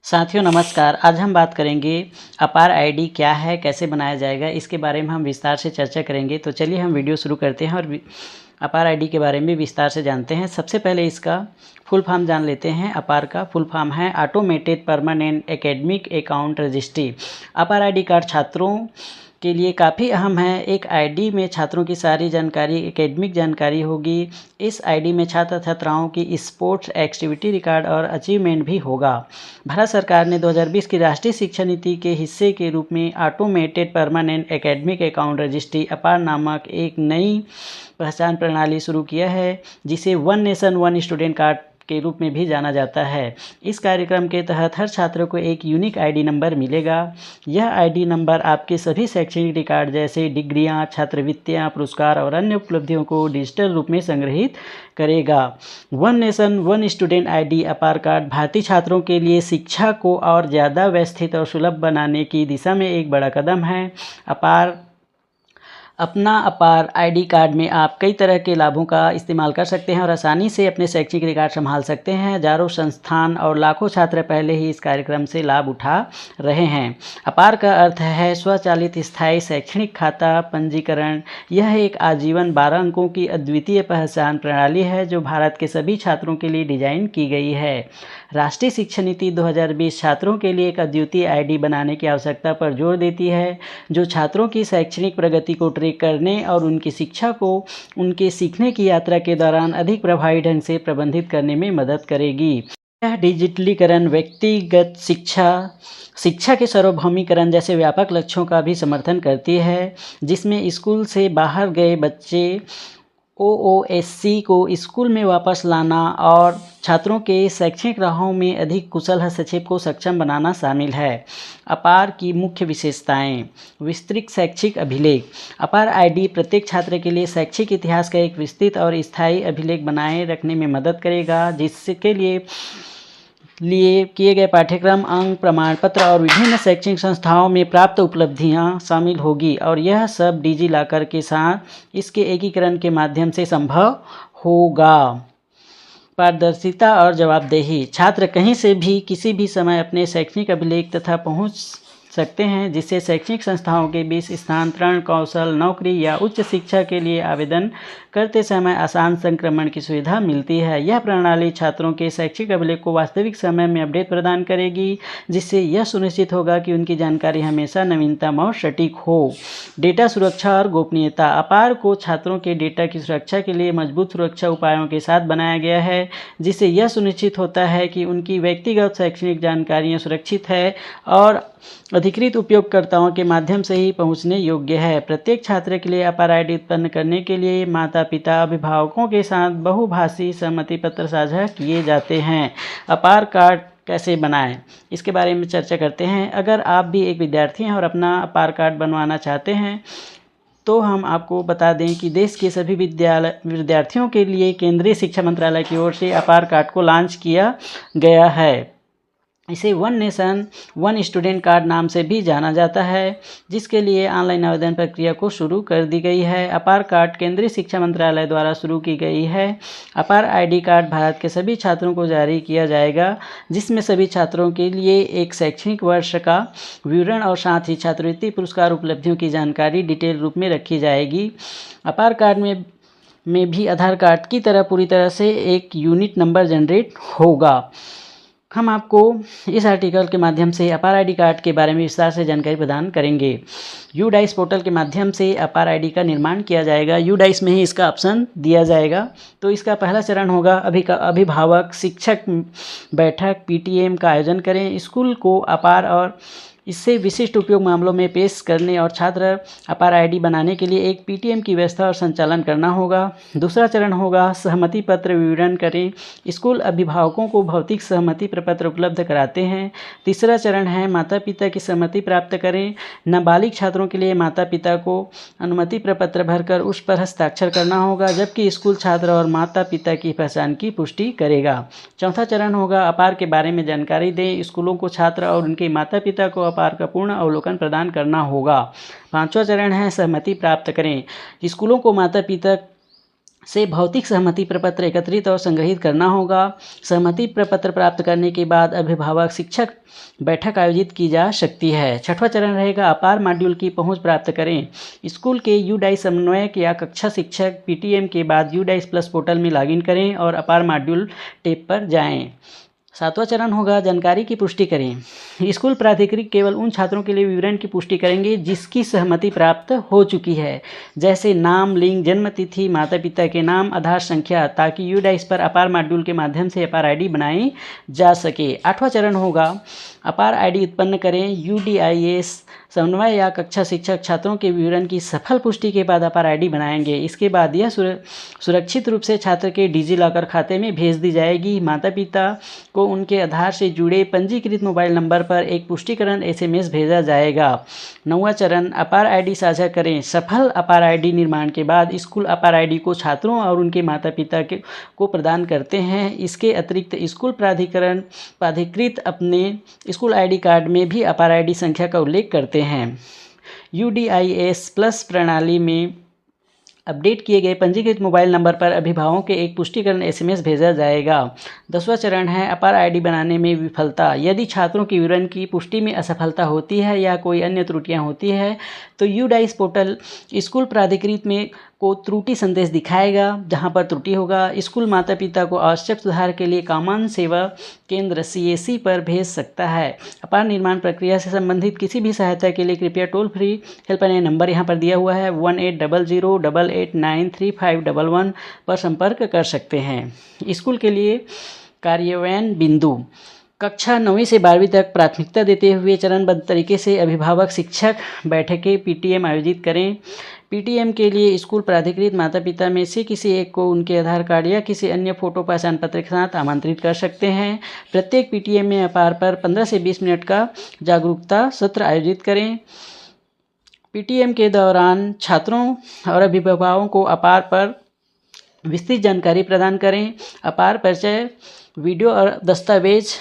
साथियों नमस्कार। आज हम बात करेंगे अपार आईडी क्या है, कैसे बनाया जाएगा, इसके बारे में हम विस्तार से चर्चा करेंगे। तो चलिए हम वीडियो शुरू करते हैं और अपार आईडी के बारे में विस्तार से जानते हैं। सबसे पहले इसका फुल फॉर्म जान लेते हैं। अपार का फुल फॉर्म है automated permanent academic account registry. अपार आईडी कार्ड छात्रों के लिए काफ़ी अहम है। एक आईडी में छात्रों की सारी जानकारी, एकेडमिक जानकारी होगी। इस आईडी में छात्र छात्राओं की स्पोर्ट्स एक्टिविटी रिकॉर्ड और अचीवमेंट भी होगा। भारत सरकार ने 2020 की राष्ट्रीय शिक्षा नीति के हिस्से के रूप में automated permanent academic account registry अपार नामक एक नई पहचान प्रणाली शुरू किया है, जिसे one nation one student card के रूप में भी जाना जाता है। इस कार्यक्रम के तहत हर छात्र को एक यूनिक आईडी नंबर मिलेगा। यह आईडी नंबर आपके सभी शैक्षणिक रिकॉर्ड जैसे डिग्रियां, छात्रवृत्तियां, पुरस्कार और अन्य उपलब्धियों को डिजिटल रूप में संग्रहित करेगा। One nation one student ID अपार कार्ड भारतीय छात्रों के लिए शिक्षा को और ज़्यादा व्यवस्थित और सुलभ बनाने की दिशा में एक बड़ा कदम है। अपना अपार आईडी कार्ड में आप कई तरह के लाभों का इस्तेमाल कर सकते हैं और आसानी से अपने शैक्षणिक रिकॉर्ड संभाल सकते हैं। हजारों संस्थान और लाखों छात्र पहले ही इस कार्यक्रम से लाभ उठा रहे हैं। अपार का अर्थ है स्वचालित स्थायी शैक्षणिक खाता पंजीकरण। यह एक आजीवन 12 अंकों की अद्वितीय पहचान प्रणाली है जो भारत के सभी छात्रों के लिए डिजाइन की गई है। राष्ट्रीय शिक्षा नीति 2020 छात्रों के लिए एक अद्वितीय आईडी बनाने की आवश्यकता पर जोर देती है, जो छात्रों की शैक्षणिक प्रगति को ट्रैक करने और उनकी शिक्षा को उनके सीखने की यात्रा के दौरान अधिक प्रभावी ढंग से प्रबंधित करने में मदद करेगी। यह डिजिटलीकरण व्यक्तिगत शिक्षा के सार्वभौमिकरण जैसे व्यापक लक्ष्यों का भी समर्थन करती है, जिसमें स्कूल से बाहर गए बच्चे OOSC को स्कूल में वापस लाना और छात्रों के शैक्षणिक राहों में अधिक कुशल हस्तक्षेप को सक्षम बनाना शामिल है। अपार की मुख्य विशेषताएं। विस्तृत शैक्षिक अभिलेख। अपार आईडी प्रत्येक छात्र के लिए शैक्षिक इतिहास का एक विस्तृत और स्थायी अभिलेख बनाए रखने में मदद करेगा, जिसके लिए किए गए पाठ्यक्रम, अंक, प्रमाण पत्र और विभिन्न शैक्षणिक संस्थाओं में प्राप्त उपलब्धियां शामिल होगी और यह सब डिजी लॉकर के साथ इसके एकीकरण के माध्यम से संभव होगा। पारदर्शिता और जवाबदेही। छात्र कहीं से भी किसी भी समय अपने शैक्षणिक अभिलेख तथा पहुंच सकते हैं, जिससे शैक्षणिक संस्थाओं के बीच स्थानांतरण, कौशल, नौकरी या उच्च शिक्षा के लिए आवेदन करते समय आसान संक्रमण की सुविधा मिलती है। यह प्रणाली छात्रों के शैक्षिक अभिलेख को वास्तविक समय में अपडेट प्रदान करेगी, जिससे यह सुनिश्चित होगा कि उनकी जानकारी हमेशा नवीनतम और सटीक हो। डेटा सुरक्षा और गोपनीयता। अपार को छात्रों के डेटा की सुरक्षा के लिए मजबूत सुरक्षा उपायों के साथ बनाया गया है, जिससे यह सुनिश्चित होता है कि उनकी व्यक्तिगत शैक्षणिक जानकारियाँ सुरक्षित है और अधिकृत उपयोगकर्ताओं के माध्यम से ही पहुंचने योग्य है। प्रत्येक छात्र के लिए अपार आईडी उत्पन्न करने के लिए माता पिता अभिभावकों के साथ बहुभाषी सहमति पत्र साझा किए जाते हैं। अपार कार्ड कैसे बनाएं, इसके बारे में चर्चा करते हैं। अगर आप भी एक विद्यार्थी हैं और अपना अपार कार्ड बनवाना चाहते हैं तो हम आपको बता दें कि देश के सभी विद्यार्थियों के लिए केंद्रीय शिक्षा मंत्रालय की ओर से अपार कार्ड को लॉन्च किया गया है। इसे one nation one student card नाम से भी जाना जाता है, जिसके लिए ऑनलाइन आवेदन प्रक्रिया को शुरू कर दी गई है। अपार कार्ड केंद्रीय शिक्षा मंत्रालय द्वारा शुरू की गई है। अपार आईडी कार्ड भारत के सभी छात्रों को जारी किया जाएगा, जिसमें सभी छात्रों के लिए एक शैक्षणिक वर्ष का विवरण और साथ ही छात्रवृत्ति, पुरस्कार, उपलब्धियों की जानकारी डिटेल रूप में रखी जाएगी। अपार कार्ड में भी आधार कार्ड की तरह पूरी तरह से एक यूनिक नंबर जनरेट होगा। हम आपको इस आर्टिकल के माध्यम से अपार आईडी कार्ड के बारे में विस्तार से जानकारी प्रदान करेंगे। यूडाइस पोर्टल के माध्यम से अपार आईडी का निर्माण किया जाएगा। यूडाइस में ही इसका ऑप्शन दिया जाएगा। तो इसका पहला चरण होगा अभिभावक शिक्षक बैठक PTM का आयोजन करें। स्कूल को अपार और इससे विशिष्ट उपयोग मामलों में पेश करने और छात्र अपार आईडी बनाने के लिए एक PTM की व्यवस्था और संचालन करना होगा। दूसरा चरण होगा सहमति पत्र विवरण करें। स्कूल अभिभावकों को भौतिक सहमति प्रपत्र उपलब्ध कराते हैं। तीसरा चरण है माता पिता की सहमति प्राप्त करें। नाबालिग छात्रों के लिए माता पिता को अनुमति प्रपत्र भरकर उस पर हस्ताक्षर करना होगा, जबकि स्कूल छात्र और माता पिता की पहचान की पुष्टि करेगा। चौथा चरण होगा अपार के बारे में जानकारी दें। स्कूलों को छात्र और उनके माता पिता को अपार का पूर्ण अवलोकन प्रदान करना होगा। पांचवा चरण है सहमति प्राप्त करें। स्कूलों को माता पिता से भौतिक सहमति प्रपत्र एकत्रित और संग्रहित करना होगा। सहमति प्रपत्र प्राप्त करने के बाद अभिभावक शिक्षक बैठक आयोजित की जा सकती है। छठवां चरण रहेगा अपार मॉड्यूल की पहुंच प्राप्त करें। स्कूल के यूडाइस समन्वयक या कक्षा शिक्षक पीटीएम के बाद यूडाइस प्लस पोर्टल में लॉगिन करें और अपार मॉड्यूल टैब पर जाएं। सातवां चरण होगा जानकारी की पुष्टि करें। स्कूल प्राधिकारी केवल उन छात्रों के लिए विवरण की पुष्टि करेंगे जिसकी सहमति प्राप्त हो चुकी है, जैसे नाम, लिंग, जन्म तिथि, माता पिता के नाम, आधार संख्या, ताकि यूडाइस पर अपार मॉड्यूल के माध्यम से अपार आईडी बनाई जा सके। आठवां चरण होगा अपार आईडी उत्पन्न करें। यूडीआईएस समन्वय या कक्षा शिक्षक छात्रों के विवरण की सफल पुष्टि के बाद अपार आईडी बनाएंगे। इसके बाद यह सुरक्षित रूप से छात्र के डिजिलॉकर खाते में भेज दी जाएगी। माता पिता को उनके आधार से जुड़े पंजीकृत मोबाइल नंबर पर एक पुष्टिकरण एसएमएस भेजा जाएगा। नौवां चरण अपार आईडी साझा करें। सफल अपार आईडी निर्माण के बाद स्कूल अपार आईडी को छात्रों और उनके माता पिता को प्रदान करते हैं। इसके अतिरिक्त स्कूल प्राधिकृत अपने स्कूल आईडी कार्ड में भी अपार आईडी संख्या का उल्लेख करते हैं। यूडीआईएस प्लस प्रणाली में अपडेट किए गए पंजीकृत मोबाइल नंबर पर अभिभावकों के एक पुष्टिकरण एसएमएस भेजा जाएगा। 10वां चरण है अपार आईडी बनाने में विफलता। यदि छात्रों की विवरण की पुष्टि में असफलता होती है या कोई अन्य त्रुटियां होती है तो यूडाइस पोर्टल स्कूल प्राधिकृत में को त्रुटि संदेश दिखाएगा। जहां पर त्रुटि होगा स्कूल माता पिता को आवश्यक सुधार के लिए कॉमन सेवा केंद्र CAC पर भेज सकता है। अपार निर्माण प्रक्रिया से संबंधित किसी भी सहायता के लिए कृपया टोल फ्री हेल्पलाइन नंबर यहां पर दिया हुआ है 180088935111 पर संपर्क कर सकते हैं। स्कूल के लिए कार्यान्वयन बिंदु कक्षा 9वीं से 12वीं तक प्राथमिकता देते हुए चरणबद्ध तरीके से अभिभावक शिक्षक बैठकें पीटीएम आयोजित करें। पीटीएम के लिए स्कूल प्राधिकृत माता पिता में से किसी एक को उनके आधार कार्ड या किसी अन्य फोटो पहचान पत्र के साथ आमंत्रित कर सकते हैं। प्रत्येक पीटीएम में अपार पर 15 से 20 मिनट का जागरूकता सत्र आयोजित करें। पीटीएम के दौरान छात्रों और अभिभावकों को अपार पर विस्तृत जानकारी प्रदान करें। अपार परिचय वीडियो और दस्तावेज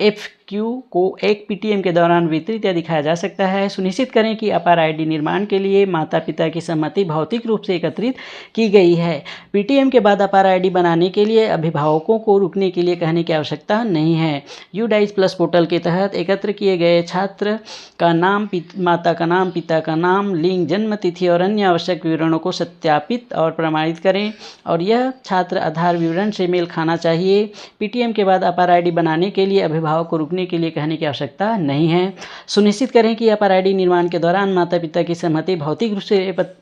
FQ को एक पीटीएम के दौरान वितरित या दिखाया जा सकता है। सुनिश्चित करें कि अपार आईडी निर्माण के लिए माता पिता की सहमति भौतिक रूप से एकत्रित की गई है। पीटीएम के बाद अपार आईडी बनाने के लिए अभिभावकों को रुकने के लिए कहने की आवश्यकता नहीं है। यूडाइस प्लस पोर्टल के तहत एकत्र किए गए छात्र का नाम, माता का नाम, पिता का नाम, लिंग, जन्म तिथि और अन्य आवश्यक विवरणों को सत्यापित और प्रमाणित करें और यह छात्र आधार विवरण से मेल खाना चाहिए। पीटीएम के बाद अपार आईडी बनाने के लिए अभिभावक को रुकने के लिए कहने की आवश्यकता नहीं है। सुनिश्चित करें कि अपार आईडी निर्माण के दौरान माता पिता की सहमति भौतिक रूप से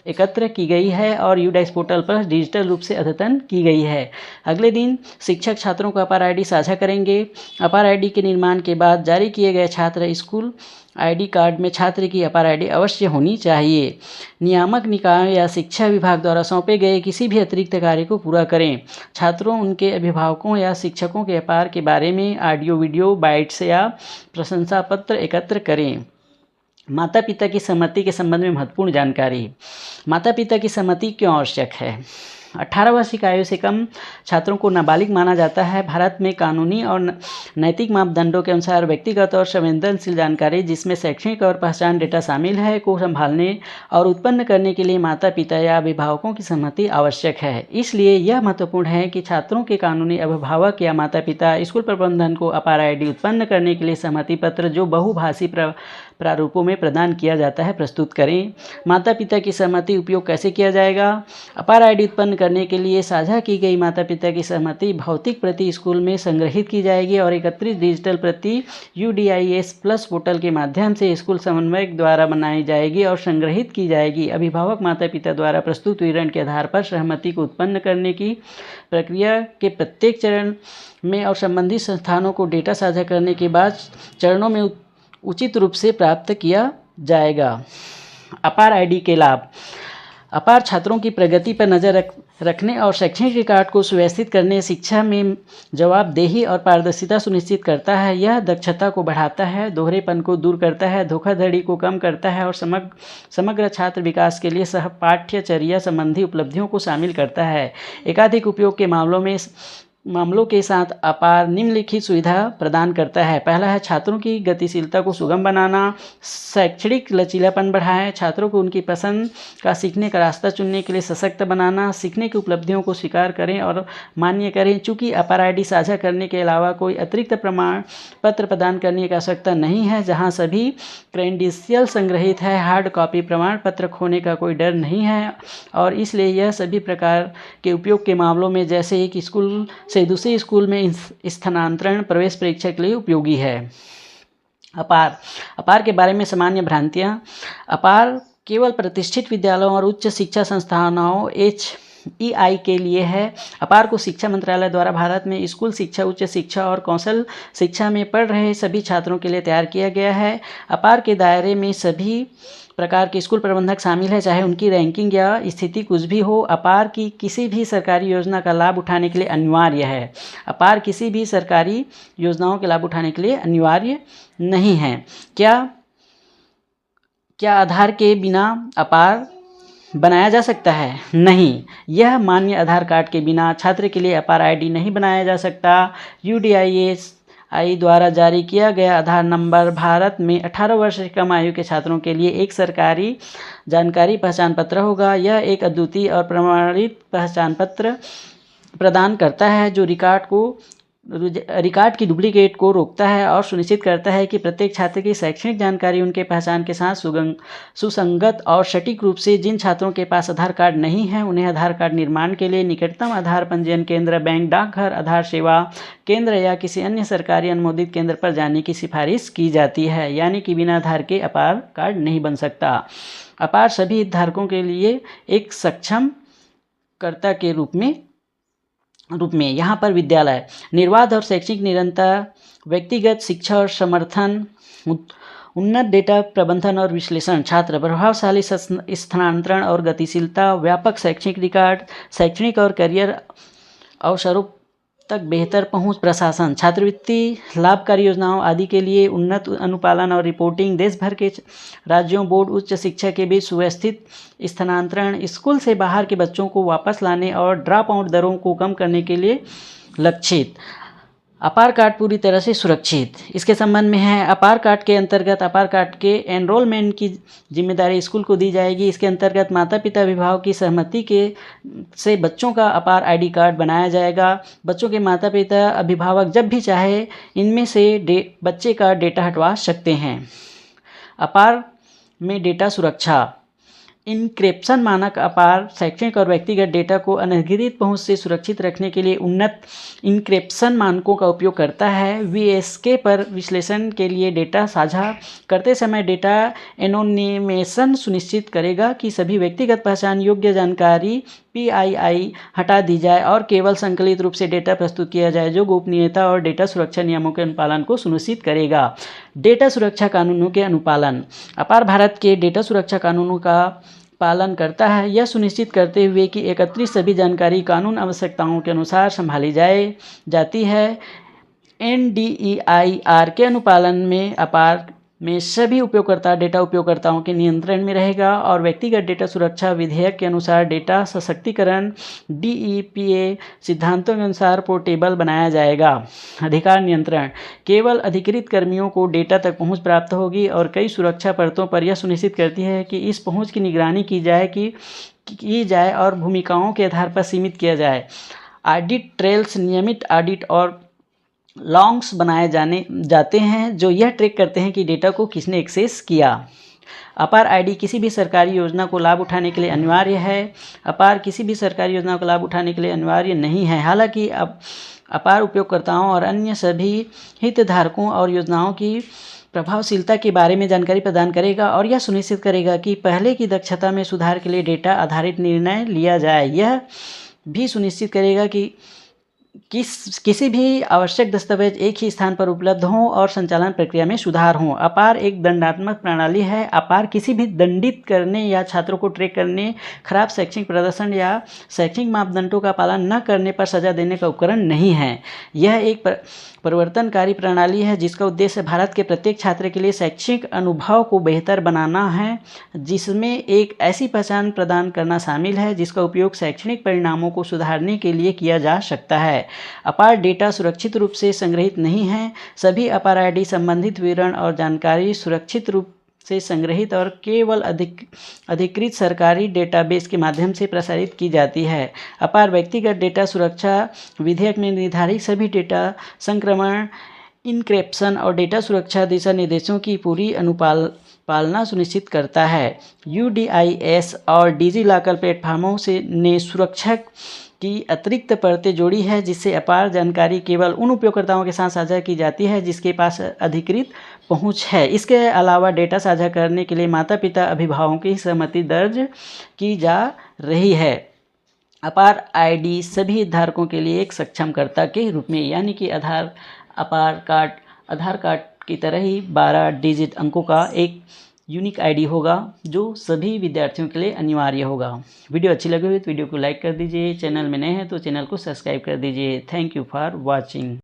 एकत्र की गई है और यूडाइस पोर्टल पर डिजिटल रूप से अद्यतन की गई है। अगले दिन शिक्षक छात्रों को अपार आईडी साझा करेंगे। अपार आईडी के निर्माण के बाद जारी किए गए छात्र स्कूल आईडी कार्ड में छात्र की अपार आईडी अवश्य होनी चाहिए। नियामक निकाय या शिक्षा विभाग द्वारा सौंपे गए किसी भी अतिरिक्त कार्य को पूरा करें। छात्रों, उनके अभिभावकों या शिक्षकों के अपार के बारे में ऑडियो, वीडियो, बाइट्स या प्रशंसा पत्र एकत्र करें। माता पिता की सहमति के संबंध में महत्वपूर्ण जानकारी। माता पिता की सहमति क्यों आवश्यक है? 18 वर्ष की आयु से कम छात्रों को नाबालिग माना जाता है। भारत में कानूनी और नैतिक मापदंडों के अनुसार व्यक्तिगत और संवेदनशील जानकारी, जिसमें शैक्षणिक और पहचान डेटा शामिल है, को संभालने और उत्पन्न करने के लिए माता पिता या अभिभावकों की सहमति आवश्यक है। इसलिए यह महत्वपूर्ण है कि छात्रों के कानूनी अभिभावक या माता पिता स्कूल प्रबंधन को अपार आईडी उत्पन्न करने के लिए सहमति पत्र, जो बहुभाषी प्रारूपों में प्रदान किया जाता है, प्रस्तुत करें। माता पिता की सहमति उपयोग कैसे किया जाएगा? अपार आईडी उत्पन्न करने के लिए साझा की गई माता पिता की सहमति भौतिक प्रति स्कूल में संग्रहित की जाएगी और एकत्रित डिजिटल प्रति यूडीआईएस प्लस पोर्टल के माध्यम से स्कूल समन्वयक द्वारा बनाई जाएगी और संग्रहित की जाएगी। अभिभावक माता पिता द्वारा प्रस्तुत विवरण के आधार पर सहमति को उत्पन्न करने की प्रक्रिया के प्रत्येक चरण में और संबंधित संस्थानों को डेटा साझा करने के बाद चरणों में उचित रूप से प्राप्त किया जाएगा। अपार आईडी के लाभ। अपार छात्रों की प्रगति पर नज़र रखने और शैक्षणिक रिकॉर्ड को सुव्यवस्थित करने, शिक्षा में जवाबदेही और पारदर्शिता सुनिश्चित करता है। यह दक्षता को बढ़ाता है, दोहरेपन को दूर करता है, धोखाधड़ी को कम करता है और समग्र छात्र विकास के लिए सहपाठ्यचर्या संबंधी उपलब्धियों को शामिल करता है। एकाधिक उपयोग के मामलों में मामलों के साथ अपार निम्नलिखित सुविधा प्रदान करता है। पहला है छात्रों की गतिशीलता को सुगम बनाना, शैक्षणिक लचीलापन बढ़ाएं, छात्रों को उनकी पसंद का सीखने का रास्ता चुनने के लिए सशक्त बनाना, सीखने की उपलब्धियों को स्वीकार करें और मान्य करें। चूँकि अपार आईडी साझा करने के अलावा कोई अतिरिक्त प्रमाण पत्र प्रदान करने की आवश्यकता नहीं है, जहाँ सभी क्रेडेंशियल संग्रहित है, हार्ड कॉपी प्रमाण पत्र खोने का कोई डर नहीं है और इसलिए यह सभी प्रकार के उपयोग के मामलों में, जैसे एक स्कूल से दूसरे स्कूल में स्थानांतरण, प्रवेश परीक्षा के लिए उपयोगी है। अपार के बारे में सामान्य भ्रांतियाँ। अपार केवल प्रतिष्ठित विद्यालयों और उच्च शिक्षा संस्थानों HEI के लिए है। अपार को शिक्षा मंत्रालय द्वारा भारत में स्कूल शिक्षा, उच्च शिक्षा और कौशल शिक्षा में पढ़ रहे सभी छात्रों के लिए तैयार किया गया है। अपार के दायरे में सभी प्रकार के स्कूल प्रबंधक शामिल है, चाहे उनकी रैंकिंग या स्थिति कुछ भी हो। अपार की किसी भी सरकारी योजना का लाभ उठाने के लिए अनिवार्य है। अपार किसी भी सरकारी योजनाओं के लाभ उठाने के लिए अनिवार्य नहीं है। क्या आधार के बिना अपार बनाया जा सकता है? नहीं, यह मान्य आधार कार्ड के बिना छात्र के लिए अपार आईडी नहीं बनाया जा सकता। UDISI द्वारा जारी किया गया आधार नंबर भारत में 18 वर्ष से कम आयु के छात्रों के लिए एक सरकारी जानकारी पहचान पत्र होगा। यह एक अद्वितीय और प्रमाणित पहचान पत्र प्रदान करता है जो रिकॉर्ड की डुप्लीकेट को रोकता है और सुनिश्चित करता है कि प्रत्येक छात्र की शैक्षणिक जानकारी उनके पहचान के साथ सुसंगत और सटीक रूप से। जिन छात्रों के पास आधार कार्ड नहीं है, उन्हें आधार कार्ड निर्माण के लिए निकटतम आधार पंजीयन केंद्र, बैंक, डाकघर, आधार सेवा केंद्र या किसी अन्य सरकारी अनुमोदित केंद्र पर जाने की सिफारिश की जाती है। यानी कि बिना आधार के अपार कार्ड नहीं बन सकता। अपार सभी हितधारकों के लिए एक सक्षम कर्ता के रूप में यहाँ पर विद्यालय, निर्बाध और शैक्षणिक निरंतर, व्यक्तिगत शिक्षा और समर्थन, उन्नत डेटा प्रबंधन और विश्लेषण, छात्र प्रभावशाली स्थानांतरण और गतिशीलता, व्यापक शैक्षणिक रिकॉर्ड, शैक्षणिक और करियर अवसरों तक बेहतर पहुंच, प्रशासन, छात्रवृत्ति, लाभकारी योजनाओं आदि के लिए उन्नत अनुपालन और रिपोर्टिंग, देश भर के राज्यों, बोर्ड, उच्च शिक्षा के बीच सुव्यवस्थित स्थानांतरण, स्कूल से बाहर के बच्चों को वापस लाने और ड्रॉप आउट दरों को कम करने के लिए लक्षित। अपार कार्ड पूरी तरह से सुरक्षित। इसके संबंध में है, अपार कार्ड के अंतर्गत अपार कार्ड के एनरोलमेंट की जिम्मेदारी स्कूल को दी जाएगी। इसके अंतर्गत माता पिता अभिभावक की सहमति से बच्चों का अपार आईडी कार्ड बनाया जाएगा। बच्चों के माता पिता अभिभावक जब भी चाहे इनमें से बच्चे का डेटा हटवा सकते हैं। अपार में डेटा सुरक्षा। इनक्रिप्शन मानक अपार शैक्षणिक और व्यक्तिगत डेटा को अनधिकृत पहुंच से सुरक्षित रखने के लिए उन्नत इनक्रिप्शन मानकों का उपयोग करता है। VSK पर विश्लेषण के लिए डेटा साझा करते समय डेटा एनोनिमेशन सुनिश्चित करेगा कि सभी व्यक्तिगत पहचान योग्य जानकारी PII हटा दी जाए और केवल संकलित रूप से डेटा प्रस्तुत किया जाए, जो गोपनीयता और डेटा सुरक्षा नियमों के अनुपालन को सुनिश्चित करेगा। डेटा सुरक्षा कानूनों के अनुपालन। अपार भारत के डेटा सुरक्षा कानूनों का पालन करता है, यह सुनिश्चित करते हुए कि एकत्रित सभी जानकारी कानून आवश्यकताओं के अनुसार संभाली जाती है। NDEIR के अनुपालन में अपार में सभी डेटा उपयोगकर्ताओं के नियंत्रण में रहेगा और व्यक्तिगत डेटा सुरक्षा विधेयक के अनुसार डेटा सशक्तिकरण DEPA सिद्धांतों के अनुसार पोर्टेबल बनाया जाएगा। अधिकार नियंत्रण। केवल अधिकृत कर्मियों को डेटा तक पहुंच प्राप्त होगी और कई सुरक्षा परतों पर यह सुनिश्चित करती है कि इस पहुंच की निगरानी की जाए और भूमिकाओं के आधार पर सीमित किया जाए। ऑडिट ट्रेल्स नियमित ऑडिट और लॉन्ग्स बनाए जाते हैं जो यह ट्रैक करते हैं कि डेटा को किसने एक्सेस किया। अपार आईडी किसी भी सरकारी योजना को लाभ उठाने के लिए अनिवार्य है। अपार किसी भी सरकारी योजना को लाभ उठाने के लिए अनिवार्य नहीं है। हालांकि अपार उपयोगकर्ताओं और अन्य सभी हितधारकों और योजनाओं की प्रभावशीलता के बारे में जानकारी प्रदान करेगा और यह सुनिश्चित करेगा कि पहले की दक्षता में सुधार के लिए डेटा आधारित निर्णय लिया जाए। यह भी सुनिश्चित करेगा कि किसी भी आवश्यक दस्तावेज एक ही स्थान पर उपलब्ध हों और संचालन प्रक्रिया में सुधार हों। अपार एक दंडात्मक प्रणाली है। अपार किसी भी दंडित करने या छात्रों को ट्रैक करने, खराब शैक्षणिक प्रदर्शन या शैक्षणिक मापदंडों का पालन न करने पर सजा देने का उपकरण नहीं है। यह एक परिवर्तनकारी प्रणाली है जिसका उद्देश्य भारत के प्रत्येक छात्र के लिए शैक्षणिक अनुभव को बेहतर बनाना है, जिसमें एक ऐसी पहचान प्रदान करना शामिल है जिसका उपयोग शैक्षणिक परिणामों को सुधारने के लिए किया जा सकता है। अपार डेटा सुरक्षित रूप से संग्रहित नहीं है। सभी अपार आईडी संबंधित विवरण और जानकारी सुरक्षित रूप से संग्रहित और केवल अधिकृत सरकारी डेटाबेस के माध्यम से प्रसारित की जाती है। अपार व्यक्तिगत डेटा सुरक्षा विधेयक में निर्धारित सभी डेटा संक्रमण, इनक्रिप्शन और डेटा सुरक्षा दिशा निर्देशों की पूरी पालना सुनिश्चित करता है। UDIS और डिजिलॉकर प्लेटफॉर्मों ने सुरक्षा की अतिरिक्त परतें जोड़ी है, जिससे अपार जानकारी केवल उन उपयोगकर्ताओं के साथ साझा की जाती है जिसके पास अधिकृत पहुंच है। इसके अलावा डेटा साझा करने के लिए माता पिता अभिभावकों की सहमति दर्ज की जा रही है। अपार आईडी सभी हितधारकों के लिए एक सक्षमकर्ता के रूप में, यानी कि आधार कार्ड की तरह ही 12 डिजिट अंकों का एक यूनिक आईडी होगा जो सभी विद्यार्थियों के लिए अनिवार्य होगा। वीडियो अच्छी लगी हुई तो वीडियो को लाइक कर दीजिए। चैनल में नए हैं तो चैनल को सब्सक्राइब कर दीजिए। Thank you for watching.